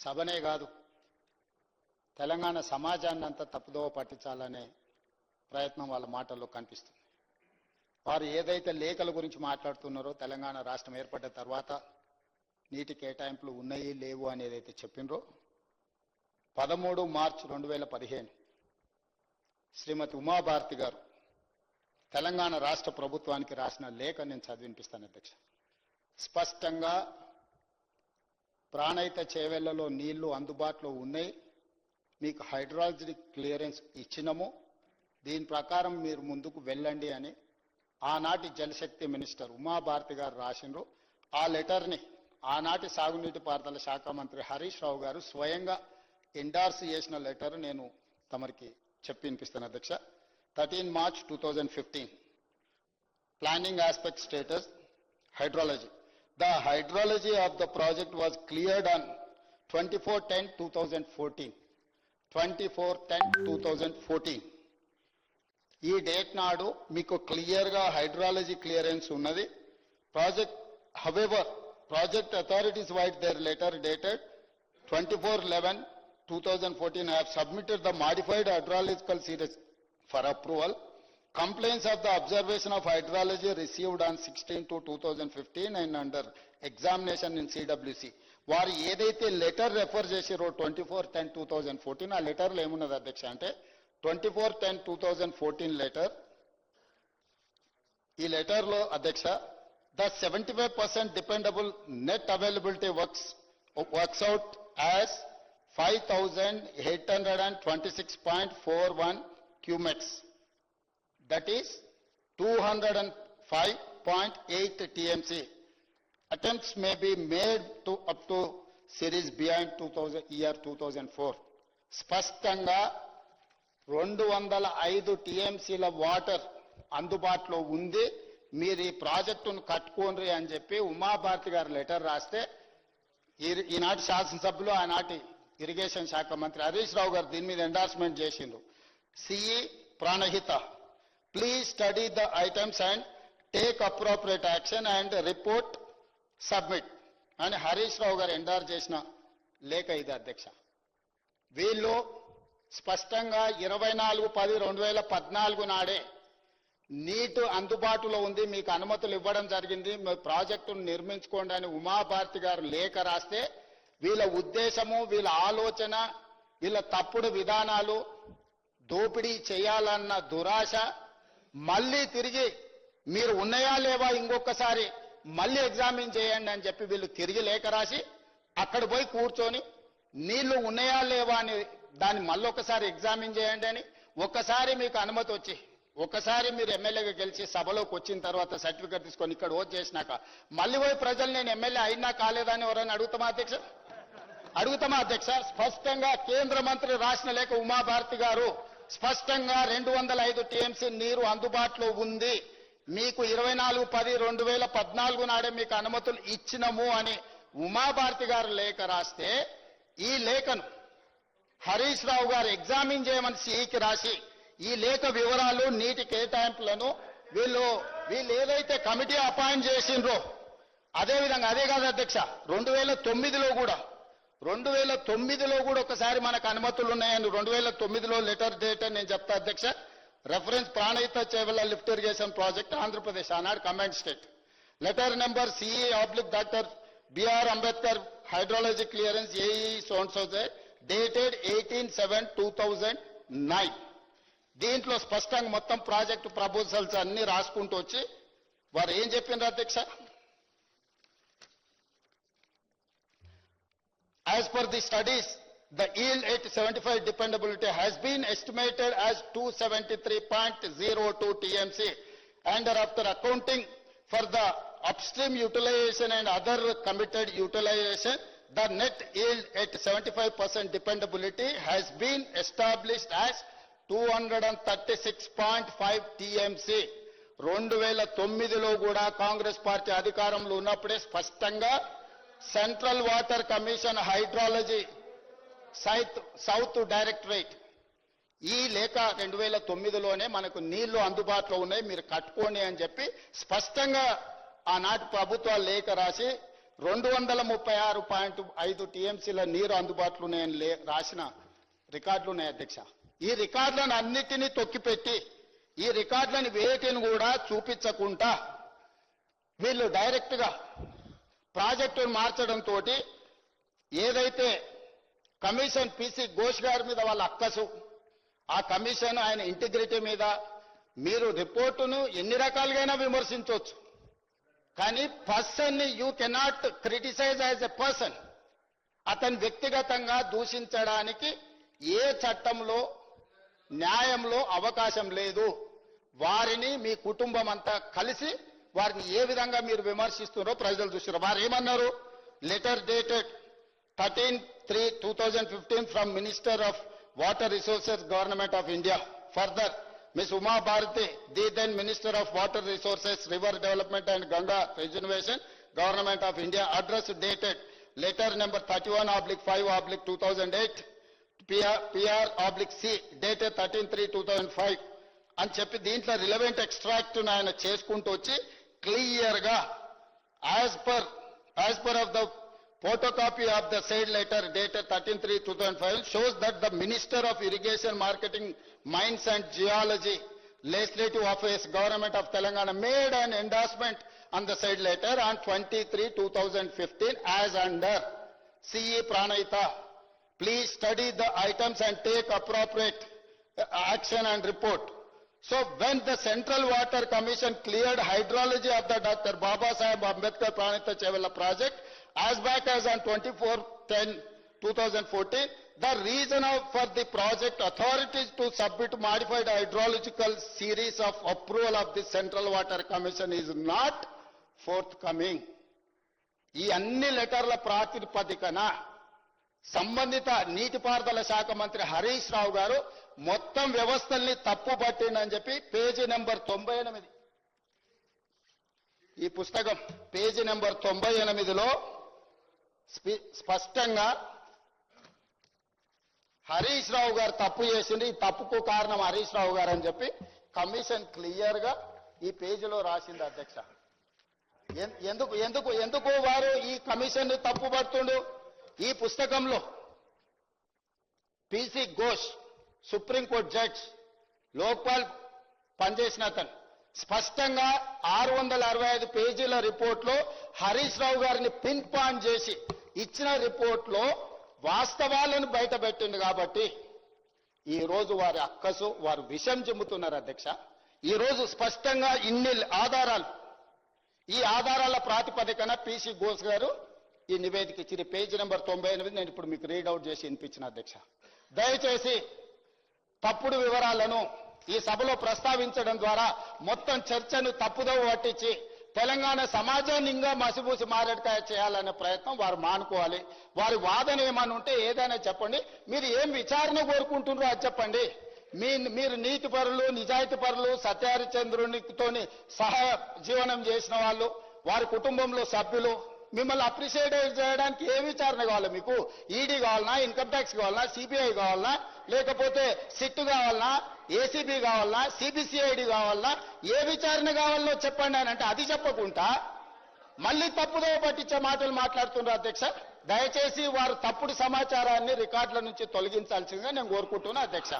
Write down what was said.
సభనే కాదు తెలంగాణ సమాజాన్ని అంతా తప్పుదోవ పట్టించాలనే ప్రయత్నం వాళ్ళ మాటల్లో కనిపిస్తుంది. వారు ఏదైతే లేఖల గురించి మాట్లాడుతున్నారో తెలంగాణ రాష్ట్రం ఏర్పడ్డ తర్వాత నీటి కేటాయింపులు ఉన్నాయి లేవు అనేది అయితే చెప్పినరో 13 మార్చి 2015 శ్రీమతి ఉమాభారతి గారు తెలంగాణ రాష్ట్ర ప్రభుత్వానికి రాసిన లేఖ నేను చదివినిపిస్తాను అధ్యక్ష. స్పష్టంగా ప్రాణహిత చేవెళ్లలో నీళ్లు అందుబాటులో ఉన్నాయి, మీకు హైడ్రాలజీ క్లియరెన్స్ ఇచ్చినము, దీని ప్రకారం మీరు ముందుకు వెళ్ళండి అని ఆనాటి జలశక్తి మినిస్టర్ ఉమాభారతి గారు రాసినారు. ఆ లెటర్ని ఆనాటి సాగునీటి పారుదల శాఖ మంత్రి హరీష్ రావు గారు స్వయంగా ఎండార్స్ చేసిన లెటర్ నేను తమరికి చెప్పి వినిపిస్తాను అధ్యక్ష. 13 March 2015 planning aspect status hydrology. The hydrology of the project was cleared on 24/10/2014. 24/10/2014 ఈ డేట్ నాడు మీకు క్లియర్గా హైడ్రాలజీ క్లియరెన్స్ ఉన్నది. Project however project authorities white there letter dated 24/11/2014 have submitted the modified hydrological series for approval. Complaints of the observation of hydrology received on 16/2/2015 and under examination in CWC. వారు ఏదైతే letter refer చేసిరో 24/10/2014 ఆ లెటర్లో ఏమున్నది అధ్యక్ష అంటే 24/10/2014 letter. ఈ లెటర్లో అధ్యక్ష the 75% dependable net availability works out as 5,826.41 cumecs. That is 205.8 TMC. Attempts may be made to up to series beyond 2004. స్పష్టంగా 205 TMCల వాటర్ అందుబాటులో ఉంది, మీరు ఈ ప్రాజెక్టును కట్టుకోండి అని చెప్పి ఉమాభారతి గారు లెటర్ రాస్తే ఈనాటి శాసనసభ్యులు ఆనాటి ఇరిగేషన్ శాఖ మంత్రి హరీష్ రావు గారు దీని మీద ఎండార్స్మెంట్ చేసిండ్రు. CE Pranahita please study the items and take appropriate action and report submit అని హరీష్ రావు గారు ఎండార్ చేసిన లేఖ ఇది అధ్యక్ష. వీళ్ళు స్పష్టంగా 24/10/2014 నాడే నీటి అందుబాటులో ఉంది, మీకు అనుమతులు ఇవ్వడం జరిగింది, మీ ప్రాజెక్టును నిర్మించుకోండి అని ఉమాభారతి గారు లేఖ రాస్తే వీళ్ళ ఉద్దేశము, వీళ్ళ ఆలోచన, వీళ్ళ తప్పుడు విధానాలు, దోపిడీ చేయాలన్న దురాశ, మళ్ళీ తిరిగి మీరు ఉన్నాయా లేవా ఇంకొకసారి మళ్ళీ ఎగ్జామిన్ చేయండి అని చెప్పి వీళ్ళు తిరిగి లేఖ రాసి అక్కడ పోయి కూర్చొని నీళ్లు ఉన్నాయా లేవా అని దాన్ని మళ్ళొకసారి ఎగ్జామిన్ చేయండి అని, ఒక్కసారి మీకు అనుమతి వచ్చి ఒక్కసారి మీరు ఎమ్మెల్యేగా గెలిచి సభలోకి వచ్చిన తర్వాత సర్టిఫికేట్ తీసుకొని ఇక్కడ ఓట్ చేసినాక మళ్ళీ పోయి ప్రజలు నేను ఎమ్మెల్యే అయినా కాలేదని ఎవరైనా అడుగుతామా అధ్యక్ష? స్పష్టంగా కేంద్ర మంత్రి రాసిన లేఖ ఉమాభారతి గారు స్పష్టంగా 205 TMC నీరు అందుబాటులో ఉంది, మీకు 24/10/2014 నాడే మీకు అనుమతులు ఇచ్చినము అని ఉమాభారతి గారు లేఖ రాస్తే ఈ లేఖను హరీష్ రావు గారు ఎగ్జామిన్ చేయమని సిఈకి రాసి ఈ లేఖ వివరాలు, నీటి కేటాయింపులను వీళ్ళు ఏదైతే కమిటీ అపాయింట్ చేసిండ్రో అదేవిధంగా అదే కాదు అధ్యక్ష 2009లో కూడా ఒకసారి మనకు అనుమతులు ఉన్నాయని 2009లో లెటర్ డేట్ అని నేను చెప్తా అధ్యక్ష. Reference Pranahita Chevella lift irrigation project Andhra Pradesh ఆనాడు command state letter number CE/Dr. B.R. Ambedkar hydrology clearance AE సోన్సోజే డేటెడ్ 18/7/2009. దీంట్లో స్పష్టంగా మొత్తం ప్రాజెక్టు ప్రపోజల్స్ అన్ని రాసుకుంటూ వచ్చి వారు ఏం చెప్పిండ్రు అధ్యక్ష? As per the studies, the yield at 75 dependability has been estimated as 273.02 TMC, and after accounting for the upstream utilization and other committed utilization, the net yield at 75% dependability has been established as 236.5 TMC. 2009లో కూడా Congress party అధికారంలో ఉన్నప్పుడే స్పష్టంగా central water commission hydrology south directorate ఈ లేఖ 2009లోనే మనకు నీళ్లు అందుబాటులో ఉన్నాయి, మీరు కట్టుకోండి అని చెప్పి స్పష్టంగా ఆనాటి ప్రభుత్వాలు లేఖ రాసి 236.5 టీఎంసీల నీరు అందుబాటులో నేను రాసిన రికార్డులు ఉన్నాయి అధ్యక్ష. ఈ రికార్డులను అన్నిటినీ తొక్కిపెట్టి ఈ రికార్డులను వేటిని కూడా చూపించకుండా వీళ్ళు డైరెక్ట్గా ప్రాజెక్టును మార్చడంతో ఏదైతే కమిషన్ పిసి ఘోష్ గారి మీద వాళ్ళ అక్కసు, ఆ కమిషన్ ఆయన ఇంటిగ్రిటీ మీద మీరు రిపోర్టును ఎన్ని రకాలుగా విమర్శించవచ్చు, కానీ పర్సన్ని you cannot criticize as a person. అతని వ్యక్తిగతంగా దూషించడానికి ఏ చట్టంలో న్యాయంలో అవకాశం లేదు. వారిని మీ కుటుంబం అంతా కలిసి వారిని ఏ విధంగా మీరు విమర్శిస్తున్నారో ప్రజలు చూస్తున్నారు. వారు ఏమన్నారు? Letter dated 13/3/2015 from minister of water resources government of India. Further, Ms. Uma Bharati, the then Minister of Water Resources, River Development and Ganga Regeneration, Government of India, address dated letter number 31/5/2008, PR/C, dated 13/3/2005 అని చెప్పి దీంట్లో relevant extract ఆయన చేసుకుంటూ వచ్చి clear గా as per of the photocopy of the said letter dated 13/3/2005 shows that the Minister of Irrigation, Marketing, Mines and Geology, Legislative Affairs, Government of Telangana made an endorsement on the said letter on 23/2015 as under CE Pranayita. Please study the items and take appropriate action and report. So when the Central Water Commission cleared hydrology of the Dr. Baba Saheb Ambedkar Pranayita Chevella project as back as on 24/10/2014, the reason for the project authorities to submit modified hydrological series of approval of the Central Water Commission is not forthcoming. ఈ అన్ని లెటర్ల ప్రాతిపదికన సంబంధిత నీటిపారుదల శాఖ మంత్రి హరీష్ రావు గారు మొత్తం వ్యవస్థల్ని తప్పు పట్టిందని చెప్పి పేజీ నెంబర్ 98, ఈ పుస్తకం పేజీ నెంబర్ 98లో స్పష్టంగా హరీష్ రావు గారు తప్పు చేసింది, ఈ తప్పుకు కారణం హరీష్ రావు గారు అని చెప్పి కమిషన్ క్లియర్ గా ఈ పేజీలో రాసింది అధ్యక్ష. ఎందుకు వారు ఈ కమిషన్ తప్పు పడుతుండు? ఈ పుస్తకంలో PC Ghosh, supreme court judge, Lokpal పనిచేసిన అతను స్పష్టంగా 665 పేజీల రిపోర్ట్లో హరీష్ రావు గారిని పిన్ పాయింట్ చేసి ఇచ్చిన రిపోర్ట్లో వాస్తవాలను బయటపెట్టింది. కాబట్టి ఈ రోజు వారి అక్కసు, వారు విషం చెబుతున్నారు అధ్యక్ష. ఈ రోజు స్పష్టంగా ఇన్ని ఆధారాలు, ఈ ఆధారాల ప్రాతిపదికన పిసి ఘోష్ గారు ఈ నివేదిక ఇచ్చిన పేజీ నెంబర్ 98 నేను ఇప్పుడు మీకు రీడౌట్ చేసి వినిపించిన అధ్యక్ష. దయచేసి తప్పుడు వివరాలను ఈ సభలో ప్రస్తావించడం ద్వారా మొత్తం చర్చను తప్పుదోవ పట్టించి తెలంగాణ సమాజాన్ని ఇంకా మసిబూసి మారేడుకాయ చేయాలనే ప్రయత్నం వారు మానుకోవాలి. వారి వాదన ఏమని ఉంటే ఏదైనా చెప్పండి. మీరు ఏం విచారణ కోరుకుంటున్నారో అది చెప్పండి. మీరు నీతి పరులు, నిజాయితీ పరులు, సత్యహరిచంద్రునితోని సహా జీవనం చేసిన వాళ్ళు, వారి కుటుంబంలో సభ్యులు, మిమ్మల్ని అప్రిషియేట్ చేయడానికి ఏ విచారణ కావాలి మీకు? ఈడీ కావాలన్నా, ఇన్కమ్ ట్యాక్స్ కావాలన్నా, సిబిఐ కావాలన్నా, లేకపోతే సిట్ కావాలన్నా, ఏసీబీ కావాలన్నా, సిబిసిఐడి కావాలన్నా, ఏ విచారణ కావాలనో చెప్పండి అని అంటే అది చెప్పకుండా మళ్ళీ తప్పుదోవ పట్టించే మాటలు మాట్లాడుతున్నారు అధ్యక్ష. దయచేసి వారు తప్పుడు సమాచారాన్ని రికార్డుల నుంచి తొలగించాల్సిందిగా నేను కోరుకుంటున్నా అధ్యక్ష.